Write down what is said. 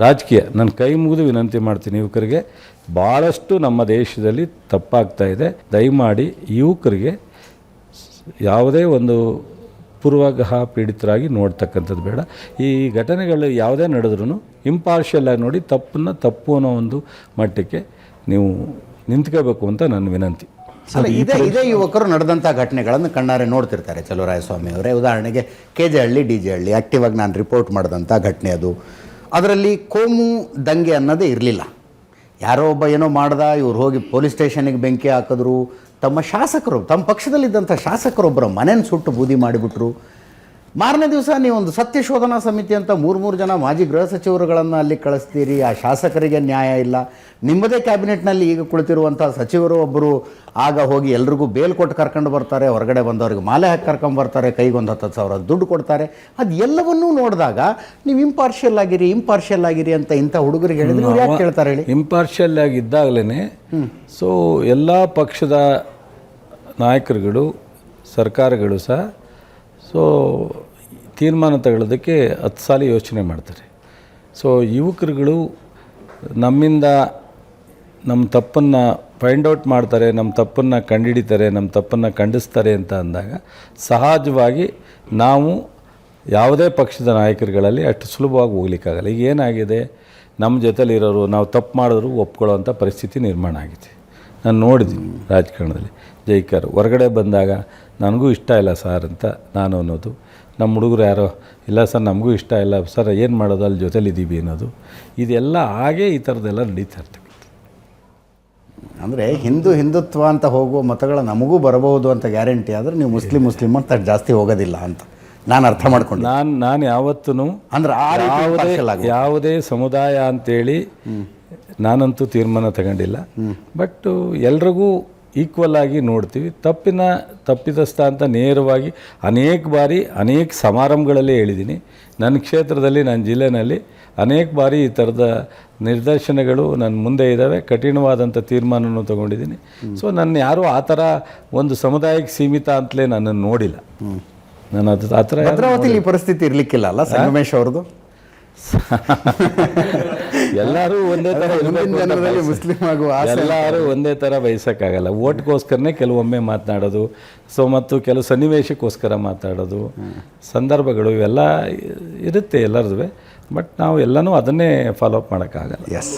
ರಾಜಕೀಯ ನಾನು ಕೈ ಮುಗಿದು ವಿನಂತಿ ಮಾಡ್ತೀನಿ ಯುವಕರಿಗೆ, ಭಾಳಷ್ಟು ನಮ್ಮ ದೇಶದಲ್ಲಿ ತಪ್ಪಾಗ್ತಾಯಿದೆ. ದಯಮಾಡಿ ಯುವಕರಿಗೆ ಯಾವುದೇ ಒಂದು ಪೂರ್ವಾಗ್ರಹ ಪೀಡಿತರಾಗಿ ನೋಡ್ತಕ್ಕಂಥದ್ದು ಬೇಡ. ಈ ಘಟನೆಗಳು ಯಾವುದೇ ನಡೆದ್ರೂ ಇಂಪಾರ್ಷಿಯಲ್ ಆಗಿ ನೋಡಿ, ತಪ್ಪನ್ನು ತಪ್ಪು ಅನ್ನೋ ಒಂದು ಮಟ್ಟಕ್ಕೆ ನೀವು ನಿಂತ್ಕೋಬೇಕು ಅಂತ ನನ್ನ ವಿನಂತಿ. ಅಲ್ಲ, ಇದೇ ಯುವಕರು ನಡೆದಂಥ ಘಟನೆಗಳನ್ನು ಕಣ್ಣಾರೆ ನೋಡ್ತಿರ್ತಾರೆ ಚಲುವರಾಯಸ್ವಾಮಿ ಅವರೇ. ಉದಾಹರಣೆಗೆ KJ ಹಳ್ಳಿ DJ ಹಳ್ಳಿ ಆ್ಯಕ್ಟಿವಾಗಿ ನಾನು ರಿಪೋರ್ಟ್ ಮಾಡಿದಂಥ ಘಟನೆ ಅದು. ಅದರಲ್ಲಿ ಕೋಮು ದಂಗೆ ಅನ್ನೋದೇ ಇರಲಿಲ್ಲ. ಯಾರೋ ಒಬ್ಬ ಏನೋ ಮಾಡ್ದ, ಇವ್ರು ಹೋಗಿ ಪೊಲೀಸ್ ಸ್ಟೇಷನಿಗೆ ಬೆಂಕಿ ಹಾಕಿದ್ರು. ತಮ್ಮ ಶಾಸಕರು, ತಮ್ಮ ಪಕ್ಷದಲ್ಲಿದ್ದಂಥ ಶಾಸಕರೊಬ್ಬರ ಮನೆಯನ್ನು ಸುಟ್ಟು ಬೂದಿ ಮಾಡಿಬಿಟ್ರು. ಮಾರನೇ ದಿವಸ ನೀವೊಂದು ಸತ್ಯ ಶೋಧನಾ ಸಮಿತಿ ಅಂತ 3 ಜನ ಮಾಜಿ ಗೃಹ ಸಚಿವರುಗಳನ್ನು ಅಲ್ಲಿ ಕಳಿಸ್ತೀರಿ. ಆ ಶಾಸಕರಿಗೆ ನ್ಯಾಯ ಇಲ್ಲ. ನಿಮ್ಮದೇ ಕ್ಯಾಬಿನೆಟ್ನಲ್ಲಿ ಈಗ ಕುಳಿತಿರುವಂಥ ಸಚಿವರು ಒಬ್ಬರು ಆಗ ಹೋಗಿ ಎಲ್ರಿಗೂ ಬೇಲ್ ಕೊಟ್ಟು ಕರ್ಕೊಂಡು ಬರ್ತಾರೆ, ಹೊರಗಡೆ ಬಂದವ್ರಿಗೆ ಮಾಲೆ ಹಾಕಿ ಕರ್ಕೊಂಬರ್ತಾರೆ, ಕೈಗೊಂದು 10,000 ದುಡ್ಡು ಕೊಡ್ತಾರೆ. ಅದು ಎಲ್ಲವನ್ನೂ ನೋಡಿದಾಗ ನೀವು ಇಂಪಾರ್ಷಿಯಲ್ ಆಗಿರಿ ಅಂತ ಇಂಥ ಹುಡುಗರಿಗೆ ಹೇಳಿದ್ರೆ ಇವ್ರು ಯಾಕೆ ಕೇಳ್ತಾರೆ ಹೇಳಿ? ಇಂಪಾರ್ಷಿಯಲ್ ಆಗಿದ್ದಾಗಲೇ ಸೊ ಎಲ್ಲ ಪಕ್ಷದ ನಾಯಕರುಗಳು, ಸರ್ಕಾರಗಳು ಸಹ ಸೊ ತೀರ್ಮಾನ ತಗೊಳ್ಳೋದಕ್ಕೆ 10 ಸಾಲ ಯೋಚನೆ ಮಾಡ್ತಾರೆ. ಸೊ ಯುವಕರುಗಳು ನಮ್ಮಿಂದ ನಮ್ಮ ತಪ್ಪನ್ನು ಫೈಂಡ್ ಔಟ್ ಮಾಡ್ತಾರೆ, ನಮ್ಮ ತಪ್ಪನ್ನು ಕಂಡುಹಿಡಿತಾರೆ, ನಮ್ಮ ತಪ್ಪನ್ನು ಖಂಡಿಸ್ತಾರೆ ಅಂತ ಅಂದಾಗ ಸಹಜವಾಗಿ ನಾವು ಯಾವುದೇ ಪಕ್ಷದ ನಾಯಕರುಗಳಲ್ಲಿ ಅಷ್ಟು ಸುಲಭವಾಗಿ ಹೋಗ್ಲಿಕ್ಕಾಗಲ್ಲ. ಈಗ ಏನಾಗಿದೆ, ನಮ್ಮ ಜೊತೆಲಿರೋರು ನಾವು ತಪ್ಪು ಮಾಡಿದ್ರು ಒಪ್ಕೊಳ್ಳೋವಂಥ ಪರಿಸ್ಥಿತಿ ನಿರ್ಮಾಣ ಆಗಿದೆ. ನಾನು ನೋಡಿದ್ದೀನಿ ರಾಜಕಾರಣದಲ್ಲಿ. ಜೈಕರ್ ಹೊರಗಡೆ ಬಂದಾಗ ನನಗೂ ಇಷ್ಟ ಇಲ್ಲ ಸರ್ ಅಂತ ನಾನು ಅನ್ನೋದು, ನಮ್ಮ ಹುಡುಗರು ಯಾರೋ ಇಲ್ಲ ಸರ್ ನಮಗೂ ಇಷ್ಟ ಇಲ್ಲ ಸರ್, ಏನು ಮಾಡೋದು, ಅಲ್ಲಿ ಜೊತೆಲಿದ್ದೀವಿ ಅನ್ನೋದು, ಇದೆಲ್ಲ ಹಾಗೇ ಈ ಥರದ್ದೆಲ್ಲ ನಡೀತಾ ಇರ್ತಕ್ಕಂಥ. ಅಂದರೆ ಹಿಂದುತ್ವ ಅಂತ ಹೋಗುವ ಮತಗಳು ನಮಗೂ ಬರಬಹುದು ಅಂತ ಗ್ಯಾರಂಟಿ ಆದರೆ ನೀವು ಮುಸ್ಲಿಮ್ ಅಂತ ಜಾಸ್ತಿ ಹೋಗೋದಿಲ್ಲ ಅಂತ ನಾನು ಅರ್ಥ ಮಾಡ್ಕೊಂಡು ನಾನು ಯಾವತ್ತೂ ಅಂದರೆ ಯಾವುದೇ ಸಮುದಾಯ ಅಂತೇಳಿ ನಾನಂತೂ ತೀರ್ಮಾನ ತಗೊಂಡಿಲ್ಲ. ಬಟ್ ಎಲ್ರಿಗೂ ಈಕ್ವಲ್ ಆಗಿ ನೋಡ್ತೀವಿ. ತಪ್ಪಿತಸ್ಥ ಅಂತ ನೇರವಾಗಿ ಅನೇಕ ಬಾರಿ ಅನೇಕ ಸಮಾರಂಭಗಳಲ್ಲಿ ಹೇಳಿದ್ದೀನಿ. ನನ್ನ ಕ್ಷೇತ್ರದಲ್ಲಿ, ನನ್ನ ಜಿಲ್ಲೆಯಲ್ಲಿ ಅನೇಕ ಬಾರಿ ಈ ಥರದ ನಿದರ್ಶನಗಳು ನನ್ನ ಮುಂದೆ ಇದ್ದಾವೆ. ಕಠಿಣವಾದಂಥ ತೀರ್ಮಾನವನ್ನು ತೊಗೊಂಡಿದ್ದೀನಿ. ಸೊ ನನ್ನ ಯಾರೂ ಆ ಥರ ಒಂದು ಸಮುದಾಯಕ್ಕೆ ಸೀಮಿತ ಅಂತಲೇ ನನ್ನನ್ನು ನೋಡಿಲ್ಲ. ನಾನು ಅದು ಆ ಥರ ಭದ್ರಾವತಿಲಿ ಪರಿಸ್ಥಿತಿ ಇರಲಿಕ್ಕಿಲ್ಲ ಅಲ್ಲ ಸಂಗಮೇಶ್ ಅವ್ರದ್ದು? ಎಲ್ಲರೂ ಒಂದೇ ಥರ ಮುಸ್ಲಿಂ ಆಗುವ ಎಲ್ಲರೂ ಒಂದೇ ಥರ ಬಯಸೋಕ್ಕಾಗಲ್ಲ. ಓಟ್ಗೋಸ್ಕರನೇ ಕೆಲವೊಮ್ಮೆ ಮಾತನಾಡೋದು, ಸೊ ಮತ್ತು ಕೆಲವು ಸನ್ನಿವೇಶಕ್ಕೋಸ್ಕರ ಮಾತಾಡೋದು, ಸಂದರ್ಭಗಳು ಇವೆಲ್ಲ ಇರುತ್ತೆ ಎಲ್ಲರದು. ಬಟ್ ನಾವು ಎಲ್ಲನೂ ಅದನ್ನೇ ಫಾಲೋ ಅಪ್ ಮಾಡೋಕ್ಕಾಗಲ್ಲ. ಎಸ್.